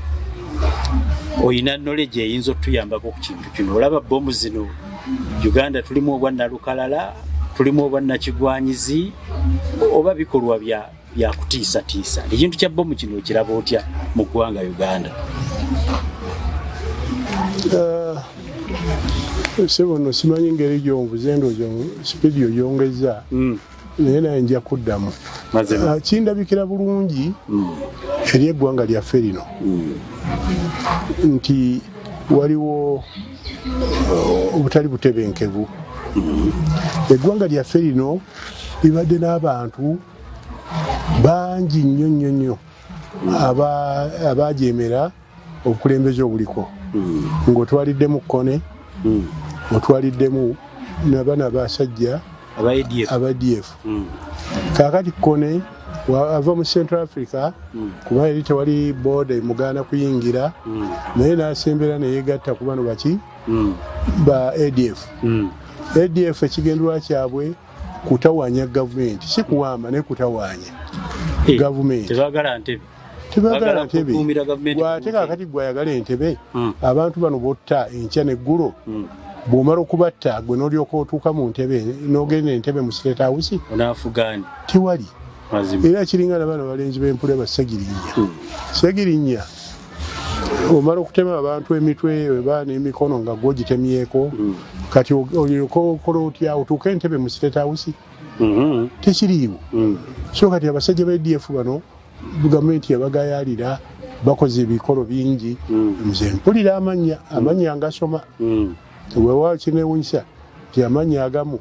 oyina knowledge eyinza okutuyambako ku kintu kino olaba bomu zino Uganda tulimu obwannalukalala tulimu obwannakigwanyizi oba bikolwa bya kutiisatiisa ekintu kya bomu kino okiraba otya mu ggwanga Uganda? Sebono simanyi ngeri gyonvuze ndowooza sipiidi oyongeza naye naye nja kuddamu kindabikira bulungi eri eggwanga lyaffe lino nti waliwo obutali butebenkevu. Eggwanga lyaffe lino libadde n'abantu bangi nnyo abajeemera obukulembeze obuliko ng'otwaliddemu Kone otwaliddemu n'abaana abasajja aba ADF kaakati Kone ava mu Central Africa kuba yali tewali booda emugaana kuyingira naye n'asembera neyegatta ku bano baki ba ADF. ADF ekigendwa kyabwe kutawaanya gavumenti si kuwamba naye kutawaanya gavumenti tebagala ntebe gwate kaakati gwayagala entebe abantu bano botta enkya neggulo bw'omala okubatta gwe n'olyoka otuuka mu ntebe n'ogenda entebe mu State House onaafugaani tewali era kiringa n'abaana balenzi b'empule ba Segirinnya omala okutema abantu emitwe eba n'emikono nga gwogitemyeko kati olyoka okola otya otuuka entebe mu State House tekiriiwo so kati abasajja ba ADF bano gavumenti yabagayalira bakoze ebikolo bingi nze mpulira amanya ngasoma weewaawo kinewunyisa nti amanya agamu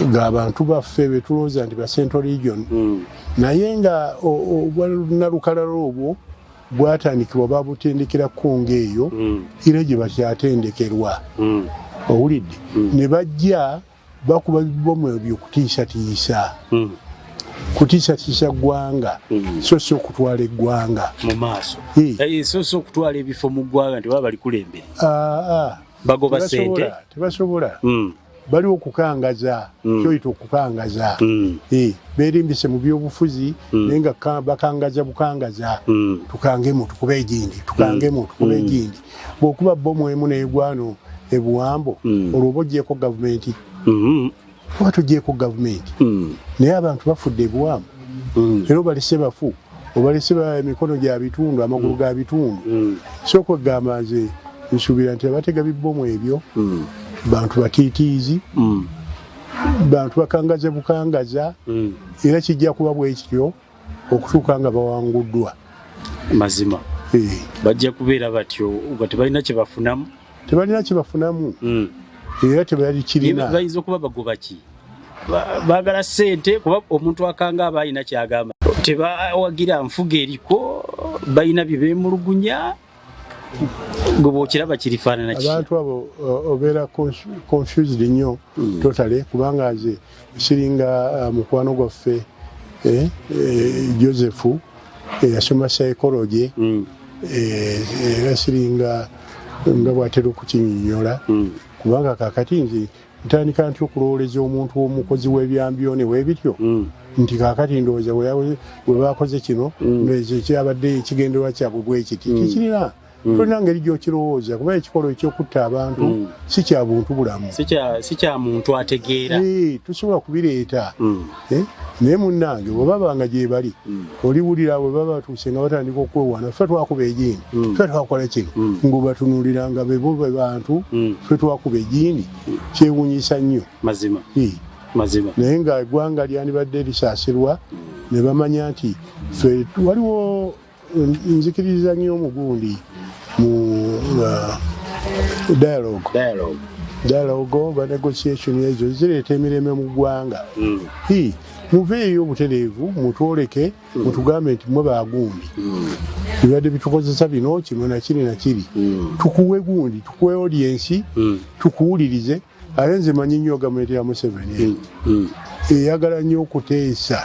ng'abantu baffe betulowooza nti ba Central Region naye nga obwanalukalala obwo bwatandikibwa babutendekera kunga eyo era gye bakyatendekerwa owulidde ne bajja bakuba bibomu ebyo kutiisatiisa ggwanga so si okutwala eggwanga mu maaso so si okutwala ebifo mu ggwanga nti baba balikulembere bagoba ssente tebasobola bali okukangaza kyoyita okukangaza beerimbise mu byobufuzi naye nga bakangaza bukangaza tukangemu tukube egindi bw'okuba bomu emu neegwano ebuwambo olwo oba oggyeko gavumenti oba toggyeko gavumenti naye abantu bafudde ebuwambo era obalese bafu obalese emikono gya bitundu amagulu ga bitundu sooka okugamba nze nsuubira nti abatega bibomu ebyo bantu batiitiizi bantu bakangaza bukangaza era kijja kuba bwe kityo okutuuka nga bawanguddwa mazima bajja kubeera batyo nga tebalina kye bafunamu era tebalikirina bayinza okuba bagoba ki baagala ssente kuba omuntu akanga aba alina kyagamba tebawagira nfuga eriko balina bye beemulugunya gwe bw'okiraba kirifaanana ki abantu abo obeera confused nnyo totale kubanga nze siringa mukwano gwaffe Joseph yasoma psychology era siringa nga bw'atera okukinyonnyola kubanga kaakati nze ntandika nti okulowoleza omuntu omukozi w'ebyambyone weebityo nti kaakati ndowooza we bakoze kino ekyo kyabadde ekigenderwa kyabwe bwe kiti tekirina tolina ngeri gy'okirowooza kuba ekikolwa ekyokutta abantu si kya buntu bulamu si kya muntu ategeera tosobola kubireeta naye munnange bwe banga gye bali oliwulira bwe baba batuuse nga batandika okwewaana ffe twakuba egindi ffe twakola kino ng'obatunuuliranga bebo be bantu ffe twakuba egindi kyewuunyisa nnyo mazima naye nga eggwanga lyandibadde lisaasirwa ne bamanya nti ffe waliwo nzikiririza nnyo omugundi mu dialogue oba negotiation ezo zireeta emirembe mu ggwanga muveeyo obutereevu mutwoleke mutugambe nti mwe bagundi ebibadde bitukozesa bino kino nakiri nakiri tukuwe gundi tukuwe audiensi tukuwulirize ate nze manyi nnyo gavumenti ya Museveni eyagala nnyo okuteesa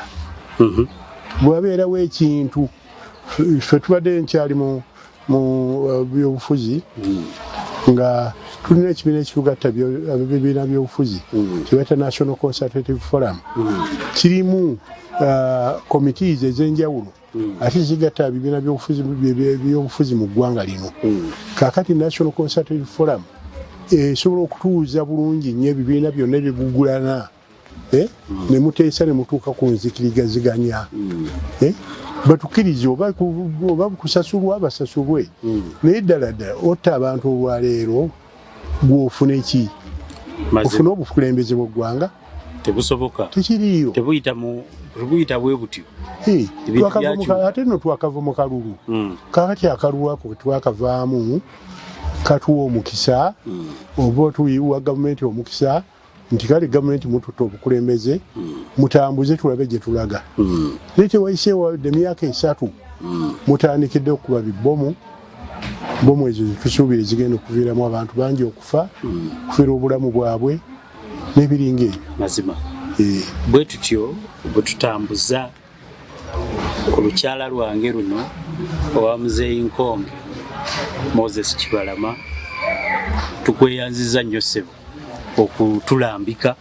bwabeerawo ekintu ffe tubadde nkyali mu byobufuzi nga tulina ekibiina ekitugatta ebibiina byobufuzi kyebayita National Consultative Forum kirimu committees ez'enjawulo ate zigatta ebibiina byobufuzi mu ggwanga lino kaakati National Consultative Forum esobola okutuuza bulungi nnyo ebibiina byonna ebigugulana ne muteesa ne mutuuka ku nzikiriziganya batukirize oba kusasulwa basasulwe naye ddala ddala otta abantu olwaleero gw'ofuna eki ofuna obukulembeze bw'eggwanga tebusoboka tekiriyo tebuyita bwe butyo ate nno twakava mu kalulu kakati akalulu ako ketwakavaamu katuwa omukisa oba tuyiwa gavumenti omukisa nti kale gavumenti mututte obukulembeze mutambuze tulabe gye tulaga naye tewayiseewo emyaka 3 mutandikidde okukuba bibbomu bomu ezo zitusuubire zigenda okuviiramu abantu bangi okufa kufiira obulamu bwabwe n'ebiringa ebyo mazima bwe tutyo bwe tutambuza olukyala lwange luno owa Muzeeyi Nkonge Moses Kibalama tukweyanziza nnyo ssebo okutulambika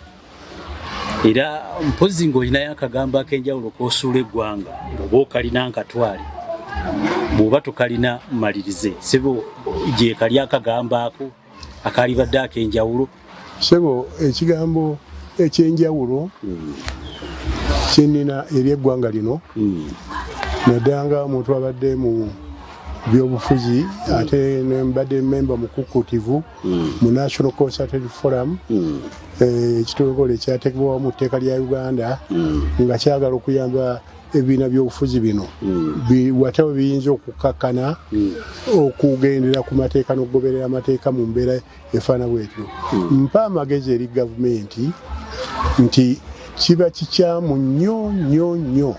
era mpozi ng'olinayo akagambo ak'enjawulo k'osuula eggwanga ng'oba okalina nkatwale bw'oba tokalina malirize sebo gye kali akagambo ako akalibadde ak'enjawulo sebo ekigambo ekyenjawulo kyenina eri eggwanga lino naddanga omuntu abadde mu byobufuzi ate nembadde memba mukukutivu mu National Consultative Forum ekitongole ekyateekebwawo mu tteeka lya Uganda nga kyagala okuyamba ebibiina by'obufuzi bino watawe biyinza okukakkana okugendera ku mateeka n'okugoberera amateeka mu mbeera efaana bwetyo mpa amagezi eri gavumenti nti kiba kikyamu nnyo nnyo nnyo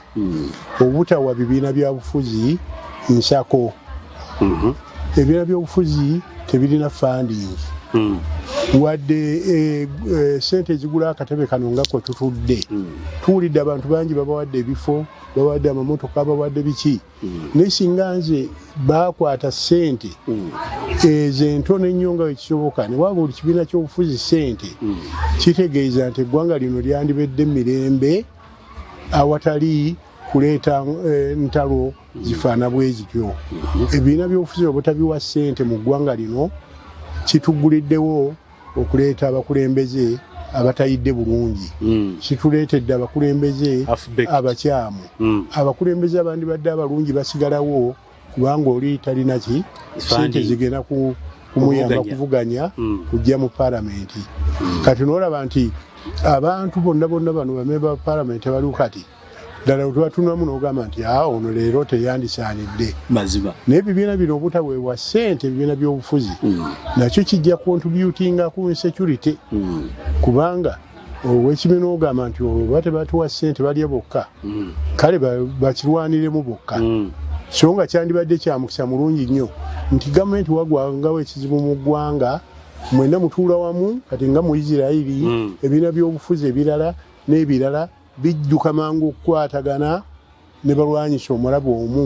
obutawa bibiina bya bufuzi nsako ebibiina by'obufuzi tebirina funding wadde sente ezigula akatebe kano nga kwe tutudde tuwulidde abantu bangi babawadde ebifo babawadde amamotoka babawadde biki naye singa nze bakwata sente ezo entono ennyo nga wekisoboka ne waba buli kibiina ky'obufuzi sente kitegeeza nti eggwanga lino lyandibedde mirembe awatali kuleeta ntalo zifaana bwe zityo ebibiina by'obufuzi obutabiwa sente mu ggwanga lino kituguliddewo okuleeta abakulembeze abatayidde bulungi kituleetedde abakulembeze abakyamu abakulembeze abandibadde abalungi basigalawo kubanga oli talina ki sente zigenda kumuyamba kuvuganya kujja mu paalamenti kati noolaba nti abantu bonna bonna bano bamemba ba paalamenti abaliwo kati ddala wetubatunamu n'ogamba nti ono leero teyandisaanidde mazima naye ebibiina bino obutaweebwa ssente ebibiina by'obufuzi nakyo kijja contributinga ku insecurity kubanga ow'ekibiina ogamba nti oba tebatuwa ssente balya bokka kale bakirwaniremu bokka so nga kyandibadde kya mukisa mulungi nnyo nti gavumenti wagwangawo ekizibu mu ggwanga mwenna mutuula wamu kati nga mu Isirairi ebibiina by'obufuzi ebirala n'ebirala bijjuka mangu okukwatagana ne balwanyisa omulabu omu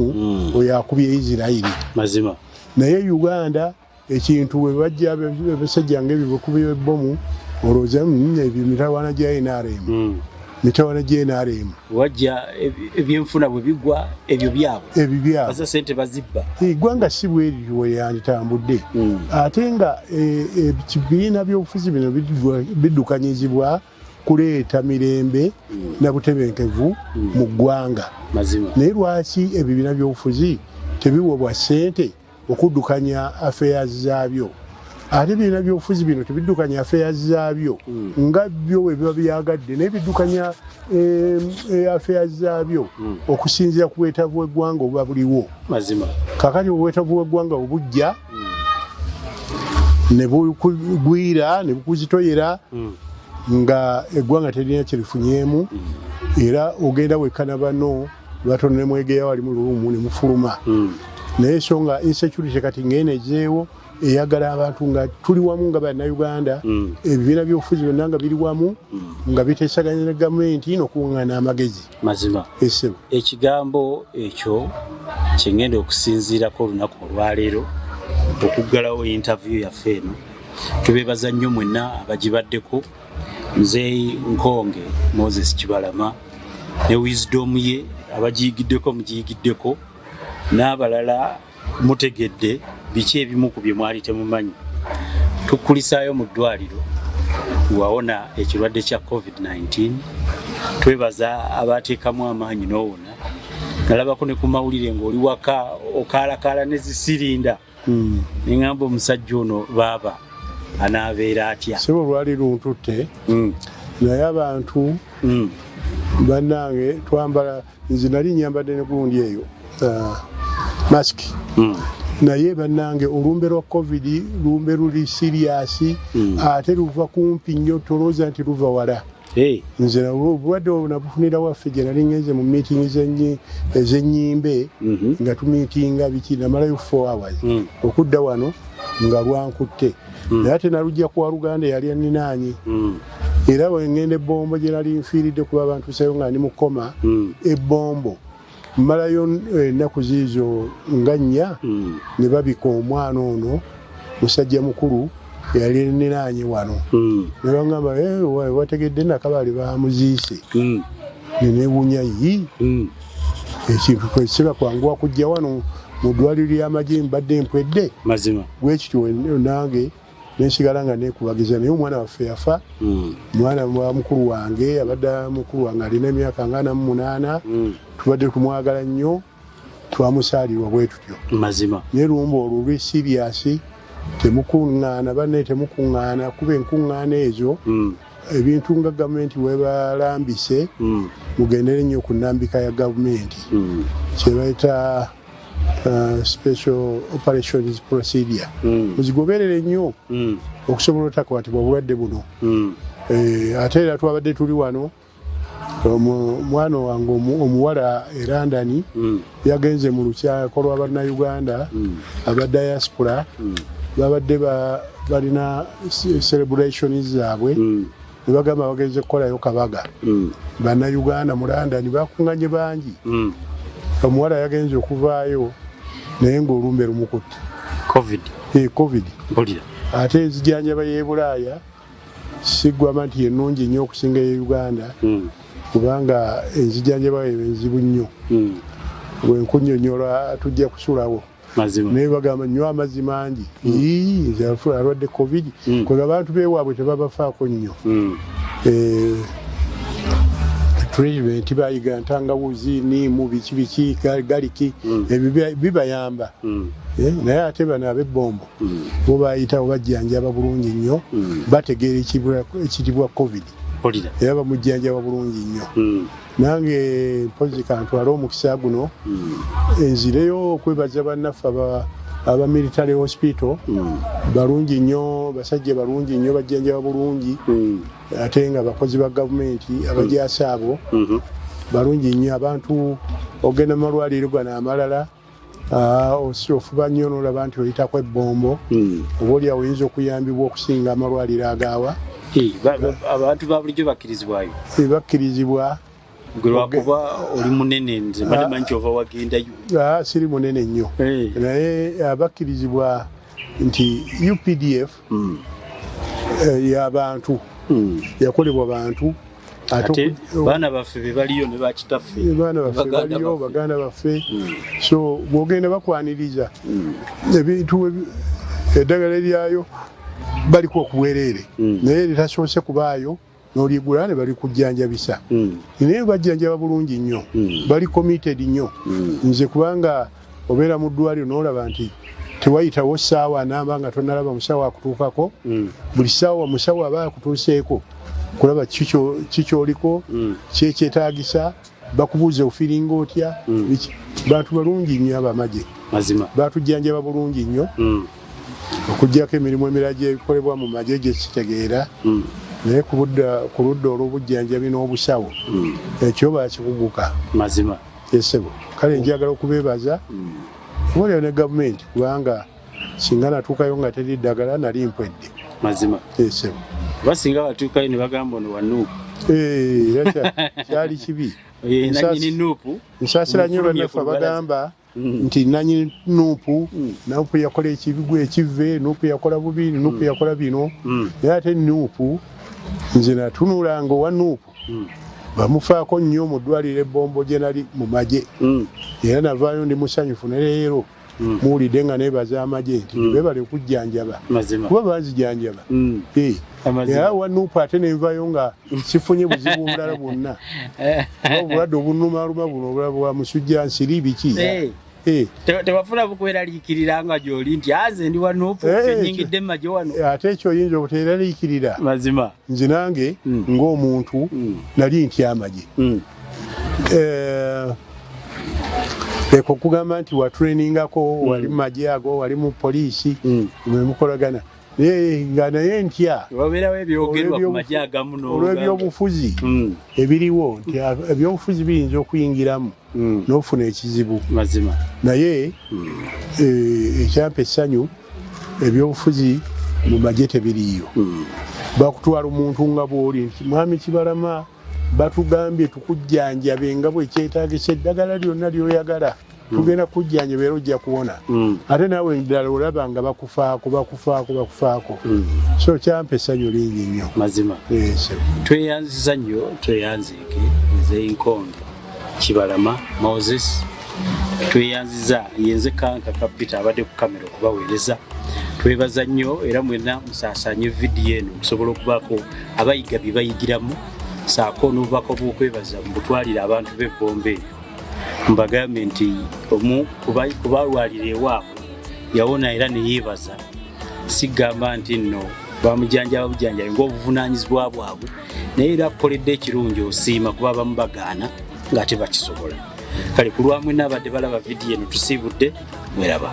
oyo akubye Isirairi mazima naye Uganda ekintu bwe bajja abasajja ng'ebyo bakubye ebbomu olowooza ebyo mitawaana gya NRM mitawaana gya NRM wajja ebyenfuna bwe bigwa ebyo byabwe ebyo byabwe baza ssente bazibba eggwanga si bwerityo we yanditambudde ate nga ebibiina by'obufuzi bino biddukanyizibwa kuleeta mirembe na butebenkevu mu ggwanga naye lwaki ebibiina by'obufuzi tebiwebwa ssente okuddukanya affairs zaabyo ate ebibiina by'obufuzi bino tebiddukanya affairs zaabyo nga byo we biba byagadde naye biddukanya affairs zaabyo okusinziira ku bwetaavu bw'eggwanga obuba buliwo kakati obwetaavu bw'eggwanga obujja ne bugwira ne bukuzitoyera nga eggwanga terina kyerifunyeemu era ogenda wekkana bano batono ne mwegeya wali mu lulumu ne mufuluma naye so nga insecurity kati ng'enezeewo eyagala abantu nga tuli wamu nga bannayuganda ebibiina by'obufuzi byonna nga biri wamu nga biteesaganya ne gavumenti n'okuŋŋaana amagezi mazima ekigambo ekyo kye ngenda okusinziirako olunaku olwaleero okuggalawo interview yaffe eno tubeebaza nnyo mwenna abagibaddeko Nzeyi Nkonge Moses Kibalama ne wisdom ye abagiyigiddeko mugiyigiddeko n'abalala mutegedde biki ebimu ku bye mwali temumanyi tukulisaayo mu ddwaliro wawona ekirwadde kya COVID-19 twebaza abateekamu amaanyi n'owona nalabako ne ku mawulire ng'oli waka okaalakaala ne zisirinda ne ŋŋamba omusajja ono baaba anaabeera atya sebo lwali luntutte naye abantu bannange twambala nze nali nyambadde ne gundi eyo masiki naye bannange olumbe lwa covid lumbe luli siriyasi ate luva kumpi nnyo tolooza nti luva wala nze obulwadde obwo nabufunira waffe gye nali ngenze mu miitingi ez'ennyimbe nga tumiitinga biki namalayo 4 hours okudda wano nga lwankutte naye ate nalujja ku waluganda eyali anninaanyi era wengenda ebbombo gye nali nfiiridde kuba abantu sayo nga ndi mu koma ebbombo mmalayo ennaku ziizo nga 4 ne babika omwana ono musajja mukulu eyali enninaanyi wano ne baŋŋamba wategedde nakabaali bamuziise nenewunya ekintu kwesiba kwanguwa kujja wano mu ddwaliro ly'amagye mbadde mpwedde bwekityo nange nensigala nga nekubagiza naye omwana waffe yafa mwana wa mukulu wange abadde mukulu wange alina emyaka nga 48 tubadde tumwagala nnyo twamusaalirwa bwe tutyo naye lumba olwo lwe siriyasi temukuŋŋaana banne temukuŋŋaana kuba enkuŋŋaana ezo ebintu nga gavumenti webalambise mugendere nnyo ku nnambika ya gavumenti kyebayita special operations procedure muzigoberere nnyo okusobola otakwatibwa obulwadde buno ate era twabadde tuli wano mwana wange omuwala e London yagenze mu lukyako lwa bannayuganda aba diaspora babadde balina celebrations zaabwe ne bagamba bagenze kukolayo kabaga bannayuganda mu London bakuŋŋanye bangi omuwala yagenze okuvaayo naye ng'olumbe lumukutte covid ate enzijanjaba y'e Bulaaya siggwama nti ennungi nnyo okusinga e Uganda kubanga enzijanjaba enzibu nnyo bwenkunnyonnyola tujja kusulawo naye bagamba nnyo amazzi mangi alwadde covid kwega abantu beewaabwe tebabafaako nnyo treatment bayiga ntangawuzi niimu biki galiki bibayamba naye ate bano ab'ebbombo bo bayitawo bajjanjaba bulungi nnyo bategeera ekitibwa covid era bamujjanjaba bulungi nnyo nange mpozi kantwale omukisa guno enzireyo okwebaza bannaffe aba military hospital balungi nnyo basajja balungi nnyo bajjanjaba bulungi ate nga bakozi ba gavumenti abajaasa abo balungi nnyo abantu ogenda mu malwaliro gano amalala ofuba nnyo n'olaba nti oyitako ebbombo oba oliawo oyinza okuyambibwa okusinga amalwaliro agaawa abantu ba bulijjo bakkirizibwayo bakkirizibwa gwe lwakuba oli munene nze mbadde manyi kyova wagendayo siri munene nnyo naye bakkirizibwa nti UPDF y'abantu yakolebwa bantu ate baana baffe bebaliyo ne bakitaffe baana baffe baliyo baganda baffe so bwogenda bakwaniriza ebintu eddagala lyayo baliko okuwereere naye litasoose kubaayo n'oligula ne bali kujjanjabisa naye bajjanjaba bulungi nnyo bali committed nnyo nze kubanga obeera mu ddwaliro n'olaba nti tewayitawo ssaawa anamba nga tonalaba musawo akutuukako buli ssaawa musawo aba akutuuseeko kulaba kikyoliko kyekyetaagisa bakubuuza ofiringa otya bantu balungi nnyo abamagye mazima batujjanjaba bulungi nnyo okugyako emirimu emirala gyebikolebwa mu magye gyekitegeera naye ku ludda olw'obujjanjabi n'obusawo ekyo bakikuguka mazima esebo kale njagala okubeebaza obalira ne gavumenti kubanga singa natuukayo nga teri ddagala nali mpwedde mazima esebo basinga batuukayo ne bagamba ono wa nuupu kyali kibi nanyini nuupu nsaasira nnyo bannaffe abagamba nti nanyini nuupu nuupu yakola ekibigu ekivve nuupu yakola bubi nuupu yakola bino naye ate nuupu nze natunulanga owa nuupu bamufaako nnyo mu ddwaliro ebbombo gye nali mu magye era navaayo ndi musanyufu ne leero muwulidde nga neebaza amagye nti beebale okujjanjaba kuba banzijanjaba era wa nuupu ate nenvayo nga sifunye buzibu obulala bwonna obulwadde obunnumaluma buno obulala bwa musujja nsiri biki tewafuna bukweraliikirira nga gyoli nti aze ndi wa nuupu enyingidde mu magye wano ate ekyo oyinza obuteeraliikirira mazima nze nange ng'omuntu nali ntya amagye eko okugamba nti watrainingako wali mu magye ago wali mu poliisi mwemukolagana nga naye ntya olw'ebyobufuzi ebiriwo nti ebyobufuzi biyinza okuyingiramu n'ofuna ekizibu naye ekyampa essanyu ebyobufuzi mu magye tebiriiyo bakutwala omuntu nga bw'oli nti mwami Kibalama batugambye tukujjanjabe nga bwe kyetaagisa eddagala lyonna ly'oyagala tugenda kujjanja beera ojja kuwona ate naawe ddala olaba nga bakufaako so kyampa essanyu lingi nnyo mazima tweyanziza nnyo tweyanziike nze Nkonge Kibalama Moses tweyanziza yenze Kanka Kapita abadde ku kamera okubaweereza twebaza nnyo era mwena musaasaanye vidiyo eno okusobola okubaako abayiga bye bayigiramu saako n'obubaako bw'okwebaza mu butwalira abantu b'ebbombe mbagambe nti omu kubalwalira ewaabwe yawona era ne yeebaza sigamba nti nno bamujjanjaba bujjanjabi ng'obuvunaanyizibwa bwabwe naye era akukoledde ekirungi osiima kuba abamu bagaana ng'ate bakisobola kale ku lwamwe n'abadde balaba vidiyo eno tusiibudde mweraba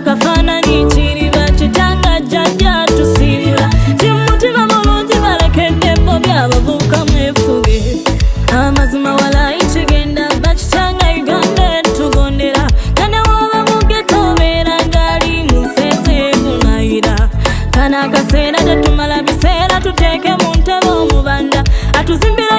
kafaananyi kiri bakitanga jjajja tusiibula timutima mulungi balekedde bo byabavubuka mwefuge amazima walayi kigenda bakitanga Uganda tugondera kane woba mugeto beera gali museze bunayira kana akaseera tetumala biseera tuteeke mu ntebe omubanda atuzimbira